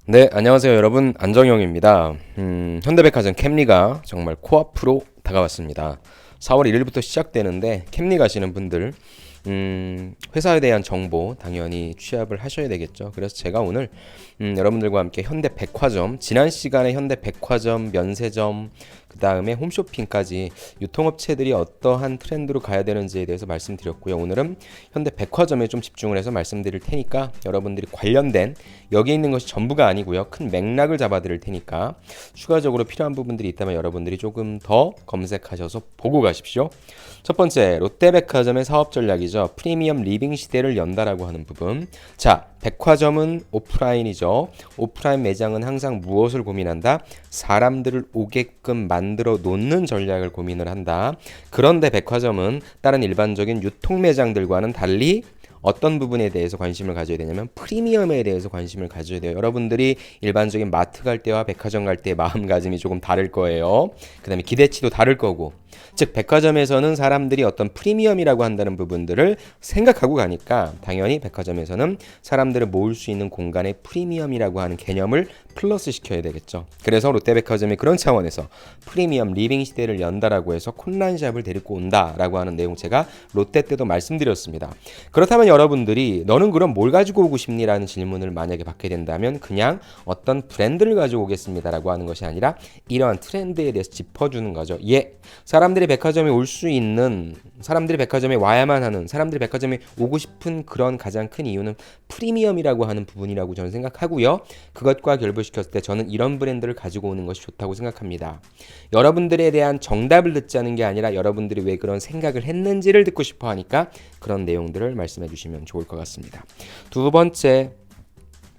네, 안녕하세요 여러분. 안정영입니다. 현대백화점 캠리가 정말 코앞으로 다가왔습니다. 4월 1일부터 시작되는데 캠리 가시는 분들 회사에 대한 정보 당연히 취합을 하셔야 되겠죠. 그래서 제가 오늘 여러분들과 함께 현대백화점, 지난 시간에 현대백화점, 면세점, 그 다음에 홈쇼핑까지 유통업체들이 어떠한 트렌드로 가야 되는지에 대해서 말씀드렸고요. 오늘은 현대백화점에 좀 집중을 해서 말씀드릴 테니까 여러분들이 관련된 여기 있는 것이 전부가 아니고요. 큰 맥락을 잡아드릴 테니까 추가적으로 필요한 부분들이 있다면 여러분들이 조금 더 검색하셔서 보고 가십시오. 첫 번째, 롯데백화점의 사업 전략이죠. 프리미엄 리빙 시대를 연다라고 하는 부분. 자, 백화점은 오프라인이죠. 오프라인 매장은 항상 무엇을 고민한다? 사람들을 오게끔 만들어 놓는 전략을 고민을 한다. 그런데 백화점은 다른 일반적인 유통 매장들과는 달리 어떤 부분에 대해서 관심을 가져야 되냐면 프리미엄에 대해서 관심을 가져야 돼요. 여러분들이 일반적인 마트 갈 때와 백화점 갈 때의 마음가짐이 조금 다를 거예요. 그 다음에 기대치도 다를 거고, 즉 백화점에서는 사람들이 어떤 프리미엄이라고 한다는 부분들을 생각하고 가니까 당연히 백화점에서는 사람들을 모을 수 있는 공간의 프리미엄이라고 하는 개념을 플러스 시켜야 되겠죠. 그래서 롯데백화점이 그런 차원에서 프리미엄 리빙 시대를 연다라고 해서 콘란샵을 데리고 온다라고 하는 내용 제가 롯데 때도 말씀드렸습니다. 그렇다면 여러분들이 너는 그럼 뭘 가지고 오고 싶니? 라는 질문을 만약에 받게 된다면 그냥 어떤 브랜드를 가지고 오겠습니다라고 하는 것이 아니라 이러한 트렌드에 대해서 짚어주는 거죠. 예, 사람들이 백화점에 올 수 있는, 사람들이 백화점에 와야만 하는, 사람들이 백화점에 오고 싶은 그런 가장 큰 이유는 프리미엄이라고 하는 부분이라고 저는 생각하고요. 그것과 결부시켰을 때 저는 이런 브랜드를 가지고 오는 것이 좋다고 생각합니다. 여러분들에 대한 정답을 듣자는 게 아니라 여러분들이 왜 그런 생각을 했는지를 듣고 싶어 하니까 그런 내용들을 말씀해 주시면 좋을 것 같습니다. 두 번째,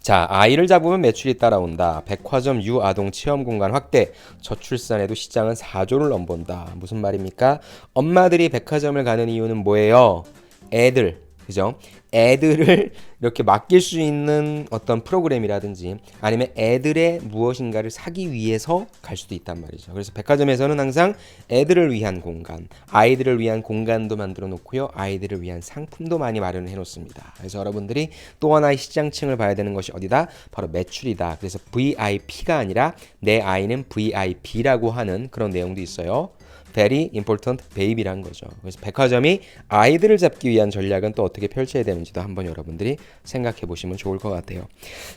자, 아이를 잡으면 매출이 따라온다. 백화점 유아동 체험공간 확대. 저출산에도 시장은 4조를 넘본다. 무슨 말입니까? 엄마들이 백화점을 가는 이유는 뭐예요? 애들, 그죠? 애들을 이렇게 맡길 수 있는 어떤 프로그램이라든지 아니면 애들의 무엇인가를 사기 위해서 갈 수도 있단 말이죠. 그래서 백화점에서는 항상 애들을 위한 공간, 아이들을 위한 공간도 만들어 놓고요. 아이들을 위한 상품도 많이 마련해 놓습니다. 그래서 여러분들이 또 하나의 시장층을 봐야 되는 것이 어디다? 바로 매출이다. 그래서 VIP가 아니라 내 아이는 VIP라고 하는 그런 내용도 있어요. Very important baby라는 거죠. 그래서 백화점이 아이들을 잡기 위한 전략은 또 어떻게 펼쳐야 되는지도 한번 여러분들이 생각해 보시면 좋을 것 같아요.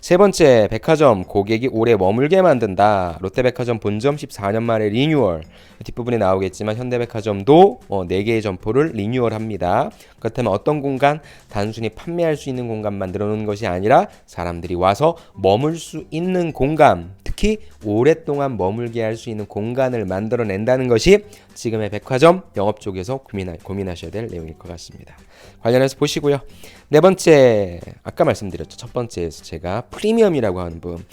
세 번째, 백화점 고객이 오래 머물게 만든다. 롯데백화점 본점 14년 만에 리뉴얼. 뒷부분에 나오겠지만 현대백화점도 4개의 점포를 리뉴얼합니다. 그렇다면 어떤 공간? 단순히 판매할 수 있는 공간 만들어 놓은 것이 아니라 사람들이 와서 머물 수 있는 공간, 특히 오랫동안 머물게 할 수 있는 공간을 만들어낸다는 것이 지금의 백화점 영업 쪽에서 고민하셔야 될 내용일 것 같습니다. 관련해서 보시고요. 네 번째, 아까 말씀드렸죠. 첫 번째에서 제가 프리미엄이라고 하는 부분.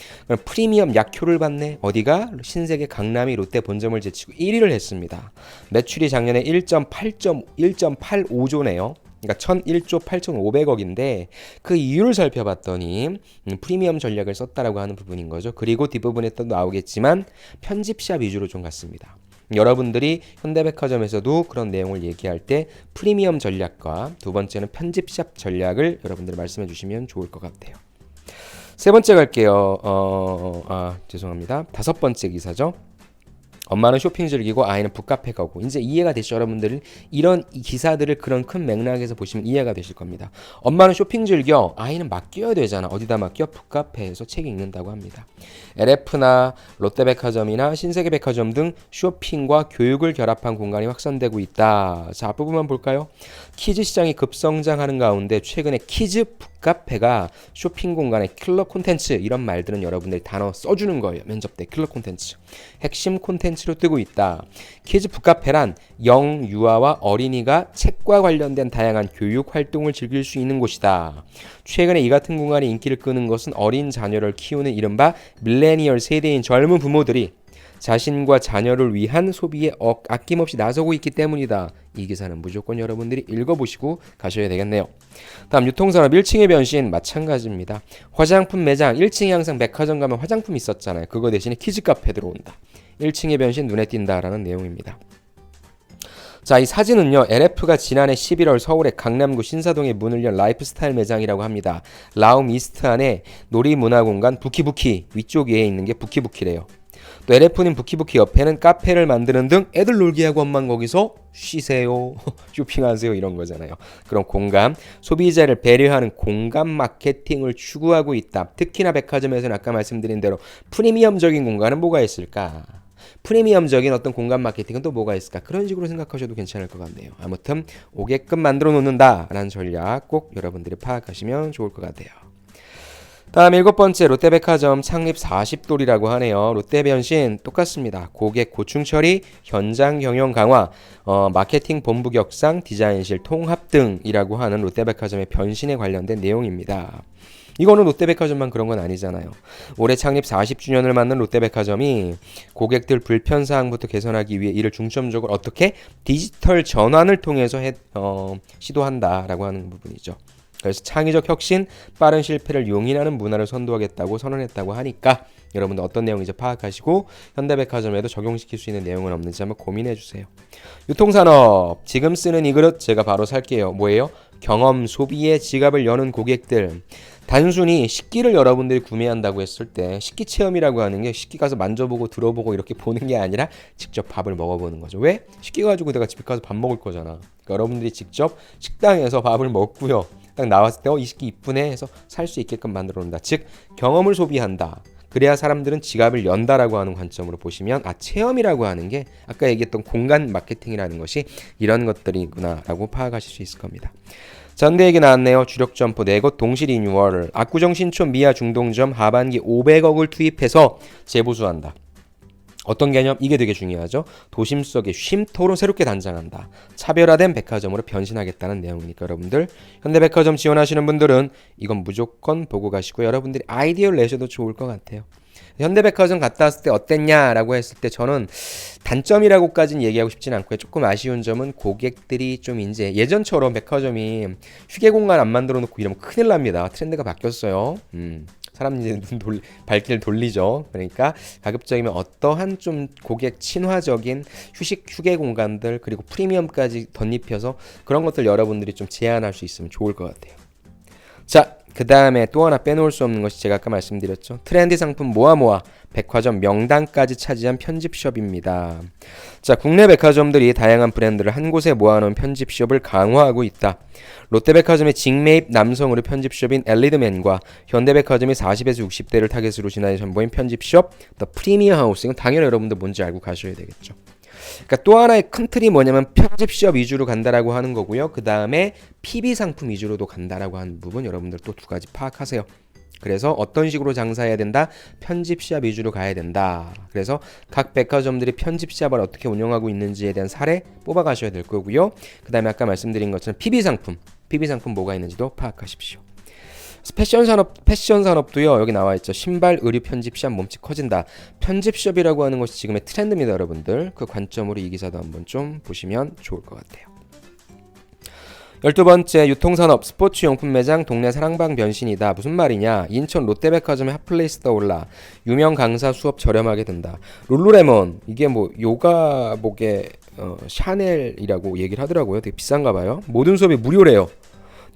프리미엄 약효를 받네. 어디가? 신세계 강남이 롯데 본점을 제치고 1위를 했습니다. 매출이 작년에 1.85조네요. 그러니까 1001조 8,500억인데 그 이유를 살펴봤더니 프리미엄 전략을 썼다라고 하는 부분인 거죠. 그리고 뒷부분에 또 나오겠지만 편집샵 위주로 좀 갔습니다. 여러분들이 현대백화점에서도 그런 내용을 얘기할 때 프리미엄 전략과 두 번째는 편집샵 전략을 여러분들 말씀해 주시면 좋을 것 같아요. 세 번째 갈게요. 죄송합니다. 다섯 번째 기사죠. 엄마는 쇼핑 즐기고 아이는 북카페 가고. 이제 이해가 되시죠? 여러분들 이런 기사들을 그런 큰 맥락에서 보시면 이해가 되실 겁니다. 엄마는 쇼핑 즐겨, 아이는 맡겨야 되잖아. 어디다 맡겨? 북카페에서 책 읽는다고 합니다. LF나 롯데백화점이나 신세계백화점 등 쇼핑과 교육을 결합한 공간이 확산되고 있다. 자, 앞부분만 볼까요? 키즈 시장이 급성장하는 가운데 최근에 키즈 북카페가 쇼핑 공간의 킬러 콘텐츠, 이런 말들은 여러분들이 단어 써주는 거예요. 면접 때 킬러 콘텐츠, 핵심 콘텐츠로 뜨고 있다. 키즈 북카페란 영, 유아와 어린이가 책과 관련된 다양한 교육 활동을 즐길 수 있는 곳이다. 최근에 이 같은 공간이 인기를 끄는 것은 어린 자녀를 키우는 이른바 밀레니얼 세대인 젊은 부모들이 자신과 자녀를 위한 소비에 아낌없이 나서고 있기 때문이다. 이 기사는 무조건 여러분들이 읽어보시고 가셔야 되겠네요. 다음, 유통산업 1층의 변신 마찬가지입니다. 화장품 매장 1층에 항상 백화점 가면 화장품 있었잖아요. 그거 대신에 키즈 카페 들어온다. 1층의 변신 눈에 띈다라는 내용입니다. 자, 이 사진은요, LF가 지난해 11월 서울의 강남구 신사동에 문을 연 라이프스타일 매장이라고 합니다. 라움 이스트 안에 놀이문화공간 부키부키 위쪽에 있는 게 부키부키래요. 또 LF님 부키부키 옆에는 카페를 만드는 등 애들 놀게 하고 엄만 거기서 쉬세요, 쇼핑하세요 이런 거잖아요. 그런 공감, 소비자를 배려하는 공감 마케팅을 추구하고 있다. 특히나 백화점에서는 아까 말씀드린 대로 프리미엄적인 공간은 뭐가 있을까? 프리미엄적인 어떤 공간 마케팅은 또 뭐가 있을까? 그런 식으로 생각하셔도 괜찮을 것 같네요. 아무튼 오게끔 만들어 놓는다라는 전략 꼭 여러분들이 파악하시면 좋을 것 같아요. 다음 7번째, 롯데백화점 창립 40돌이라고 하네요. 롯데 변신 똑같습니다. 고객 고충 처리, 현장 경영 강화, 마케팅 본부 격상, 디자인실 통합 등이라고 하는 롯데백화점의 변신에 관련된 내용입니다. 이거는 롯데백화점만 그런 건 아니잖아요. 올해 창립 40주년을 맞는 롯데백화점이 고객들 불편사항부터 개선하기 위해 이를 중점적으로 어떻게 디지털 전환을 통해서 시도한다라고 하는 부분이죠. 그래서 창의적 혁신, 빠른 실패를 용인하는 문화를 선도하겠다고 선언했다고 하니까 여러분들 어떤 내용인지 파악하시고 현대백화점에도 적용시킬 수 있는 내용은 없는지 한번 고민해 주세요. 유통산업, 지금 쓰는 이 그릇 제가 바로 살게요. 뭐예요? 경험 소비에 지갑을 여는 고객들. 단순히 식기를 여러분들이 구매한다고 했을 때 식기 체험이라고 하는 게 식기 가서 만져보고 들어보고 이렇게 보는 게 아니라 직접 밥을 먹어보는 거죠. 왜? 식기 가지고 내가 집에 가서 밥 먹을 거잖아. 그러니까 여러분들이 직접 식당에서 밥을 먹고요. 딱 나왔을 때 이 식기 이쁘네 해서 살 수 있게끔 만들어 놓는다. 즉 경험을 소비한다. 그래야 사람들은 지갑을 연다라고 하는 관점으로 보시면 체험이라고 하는 게 아까 얘기했던 공간 마케팅이라는 것이 이런 것들이구나라고 파악하실 수 있을 겁니다. 전대 얘기 나왔네요. 주력 점포 4곳 동시 리뉴얼. 압구정 신촌 미아 중동점 하반기 500억을 투입해서 재보수한다. 어떤 개념? 이게 되게 중요하죠. 도심 속의 쉼터로 새롭게 단장한다. 차별화된 백화점으로 변신하겠다는 내용이니까 여러분들 현대백화점 지원하시는 분들은 이건 무조건 보고 가시고 여러분들이 아이디어를 내셔도 좋을 것 같아요. 현대백화점 갔다 왔을 때 어땠냐라고 했을 때 저는 단점이라고까지는 얘기하고 싶진 않고요. 조금 아쉬운 점은 고객들이 좀 이제 예전처럼 백화점이 휴게 공간 안 만들어 놓고 이러면 큰일 납니다. 트렌드가 바뀌었어요. 사람 이제 발길 돌리죠. 그러니까 가급적이면 어떠한 좀 고객 친화적인 휴게 공간들 그리고 프리미엄까지 덧입혀서 그런 것들 여러분들이 좀 제안할 수 있으면 좋을 것 같아요. 자, 그 다음에 또 하나 빼놓을 수 없는 것이 제가 아까 말씀드렸죠. 트렌디 상품 모아 백화점 명단까지 차지한 편집숍입니다. 자, 국내 백화점들이 다양한 브랜드를 한 곳에 모아놓은 편집숍을 강화하고 있다. 롯데백화점의 직매입 남성 의류 편집숍인 엘리드맨과 현대백화점이 40에서 60대를 타겟으로 지난해 선보인 편집숍 더 프리미엄 하우스. 이건 당연히 여러분들 뭔지 알고 가셔야 되겠죠. 그러니까 또 하나의 큰 틀이 뭐냐면 편집숍 위주로 간다라고 하는 거고요. 그 다음에 PB 상품 위주로도 간다라고 하는 부분 여러분들 또 두 가지 파악하세요. 그래서 어떤 식으로 장사해야 된다? 편집샵 위주로 가야 된다. 그래서 각 백화점들이 편집샵을 어떻게 운영하고 있는지에 대한 사례 뽑아 가셔야 될 거고요. 그 다음에 아까 말씀드린 것처럼 PB 상품 뭐가 있는지도 파악하십시오. 패션 산업도요. 여기 나와 있죠. 신발, 의류 편집샵 몸집 커진다. 편집숍이라고 하는 것이 지금의 트렌드입니다, 여러분들. 그 관점으로 이 기사도 한번 좀 보시면 좋을 것 같아요. 12번째, 유통산업 스포츠용품 매장 동네 사랑방 변신이다. 무슨 말이냐? 인천 롯데백화점의 핫플레이스 떠올라. 유명 강사 수업 저렴하게 된다. 룰루레몬 이게 뭐 요가복의 샤넬이라고 얘기를 하더라고요. 되게 비싼가 봐요. 모든 수업이 무료래요.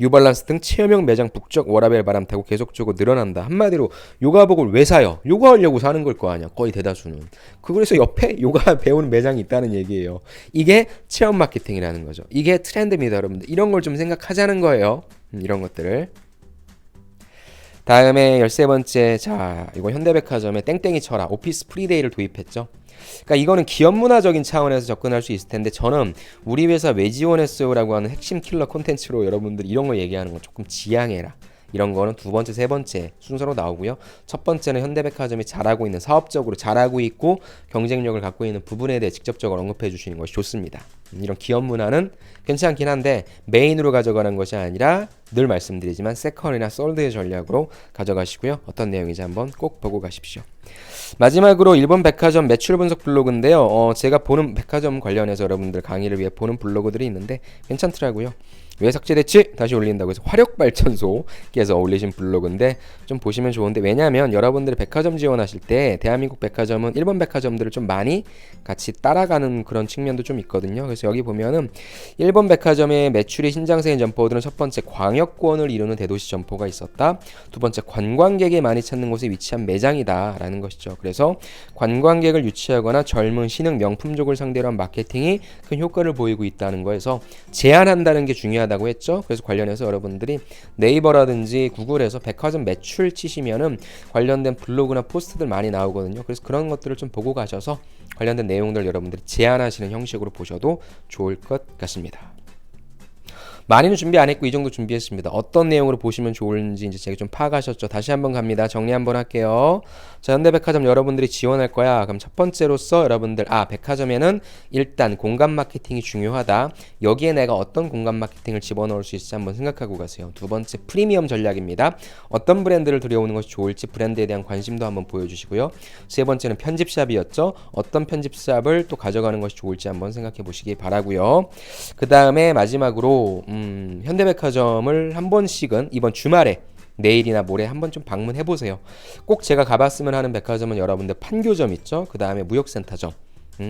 뉴발란스 등 체험형 매장 북적 워라벨 바람 타고 계속적으로 늘어난다. 한마디로 요가복을 왜 사요? 요가하려고 사는 걸 거 아니야. 거의 대다수는. 그래서 옆에 요가 배우는 매장이 있다는 얘기예요. 이게 체험 마케팅이라는 거죠. 이게 트렌드입니다, 여러분들. 이런 걸 좀 생각하자는 거예요. 이런 것들을. 다음에 13번째. 자, 이거 현대백화점에 땡땡이 쳐라. 오피스 프리데이를 도입했죠. 그러니까 이거는 기업 문화적인 차원에서 접근할 수 있을 텐데 저는 우리 회사 왜 지원했어요라고 하는 핵심 킬러 콘텐츠로 여러분들 이런 거 얘기하는 거 조금 지양해라. 이런 거는 두 번째, 세 번째 순서로 나오고요. 첫 번째는 현대백화점이 잘하고 있는 사업적으로 잘하고 있고 경쟁력을 갖고 있는 부분에 대해 직접적으로 언급해 주시는 것이 좋습니다. 이런 기업 문화는 괜찮긴 한데 메인으로 가져가는 것이 아니라 늘 말씀드리지만 세컨이나 썰드의 전략으로 가져가시고요. 어떤 내용인지 한번 꼭 보고 가십시오. 마지막으로 일본 백화점 매출 분석 블로그인데요. 제가 보는 백화점 관련해서 여러분들 강의를 위해 보는 블로그들이 있는데 괜찮더라고요. 왜 삭제됐지? 다시 올린다고 해서 화력발전소께서 올리신 블로그인데 좀 보시면 좋은데, 왜냐하면 여러분들이 백화점 지원하실 때 대한민국 백화점은 일본 백화점들을 좀 많이 같이 따라가는 그런 측면도 좀 있거든요. 그래서 여기 보면은 일본 백화점의 매출이 신장세인 점포들은 첫 번째 광역권을 이루는 대도시 점포가 있었다. 두 번째 관광객이 많이 찾는 곳에 위치한 매장이다라는 것이죠. 그래서 관광객을 유치하거나 젊은 신흥 명품족을 상대로 한 마케팅이 큰 효과를 보이고 있다는 거에서 제한한다는 게 중요하다고 했죠. 그래서 관련해서 여러분들이 네이버라든지 구글에서 백화점 매출 치시면은 관련된 블로그나 포스트들 많이 나오거든요. 그래서 그런 것들을 좀 보고 가셔서 관련된 내용들 여러분들이 제한하시는 형식으로 보셔도 좋을 것 같습니다. 많이는 준비 안 했고 이 정도 준비했습니다. 어떤 내용으로 보시면 좋을지 이제 제가 좀 파악하셨죠? 다시 한번 갑니다. 정리 한번 할게요. 자, 현대백화점 여러분들이 지원할 거야. 그럼 첫 번째로서 여러분들 백화점에는 일단 공간 마케팅이 중요하다. 여기에 내가 어떤 공간 마케팅을 집어넣을 수 있을지 한번 생각하고 가세요. 두 번째 프리미엄 전략입니다. 어떤 브랜드를 들여오는 것이 좋을지 브랜드에 대한 관심도 한번 보여주시고요. 세 번째는 편집샵이었죠. 어떤 편집샵을 또 가져가는 것이 좋을지 한번 생각해 보시기 바라고요. 그 다음에 마지막으로 현대백화점을 한 번씩은 이번 주말에 내일이나 모레 한번 좀 방문해 보세요. 꼭 제가 가봤으면 하는 백화점은 여러분들 판교점 있죠. 그 다음에 무역센터점.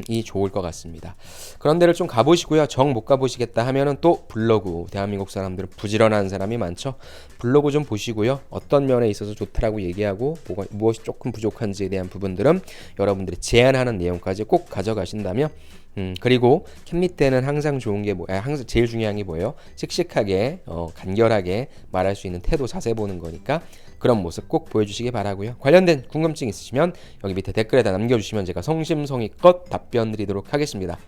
이 좋을 것 같습니다. 그런 데를 좀 가보시고요. 정 못 가보시겠다 하면은 또 블로그, 대한민국 사람들은 부지런한 사람이 많죠. 블로그 좀 보시고요. 어떤 면에 있어서 좋다라고 얘기하고 무엇이 조금 부족한지에 대한 부분들은 여러분들이 제안하는 내용까지 꼭 가져가신다면 그리고 캠리 때는 항상 좋은 게 항상 제일 중요한 게 뭐예요? 씩씩하게 간결하게 말할 수 있는 태도, 자세 보는 거니까 그런 모습 꼭 보여주시기 바라고요. 관련된 궁금증 있으시면 여기 밑에 댓글에다 남겨주시면 제가 성심성의껏 답변 드리도록 하겠습니다.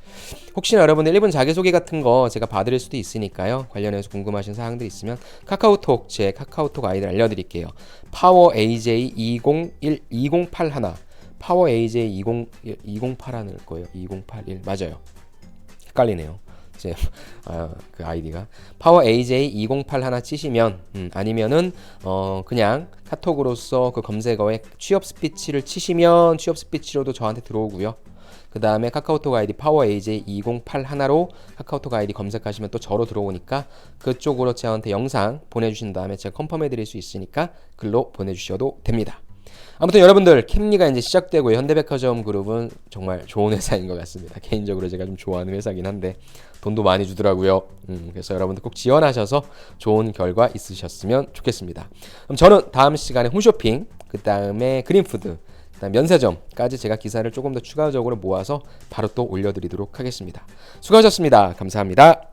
혹시나 여러분들 1분 자기소개 같은 거 제가 봐드릴 수도 있으니까요. 관련해서 궁금하신 사항들 있으면 카카오톡, 제 카카오톡 아이디를 알려드릴게요. poweraj2012081 파워 AJ 2081일 거예요. 2081 맞아요. 헷갈리네요. 그 아이디가 파워 AJ 2081 치시면 아니면은 그냥 카톡으로서 그 검색어에 취업 스피치를 치시면 취업 스피치로도 저한테 들어오고요. 그 다음에 카카오톡 아이디 파워 AJ 2081로 카카오톡 아이디 검색하시면 또 저로 들어오니까 그쪽으로 저한테 영상 보내주신 다음에 제가 컨펌해 드릴 수 있으니까 글로 보내주셔도 됩니다. 아무튼 여러분들 캠리가 이제 시작되고 현대백화점 그룹은 정말 좋은 회사인 것 같습니다. 개인적으로 제가 좀 좋아하는 회사긴 한데 돈도 많이 주더라고요. 그래서 여러분들 꼭 지원하셔서 좋은 결과 있으셨으면 좋겠습니다. 그럼 저는 다음 시간에 홈쇼핑, 그 다음에 그린푸드, 그다음 면세점까지 제가 기사를 조금 더 추가적으로 모아서 바로 또 올려드리도록 하겠습니다. 수고하셨습니다. 감사합니다.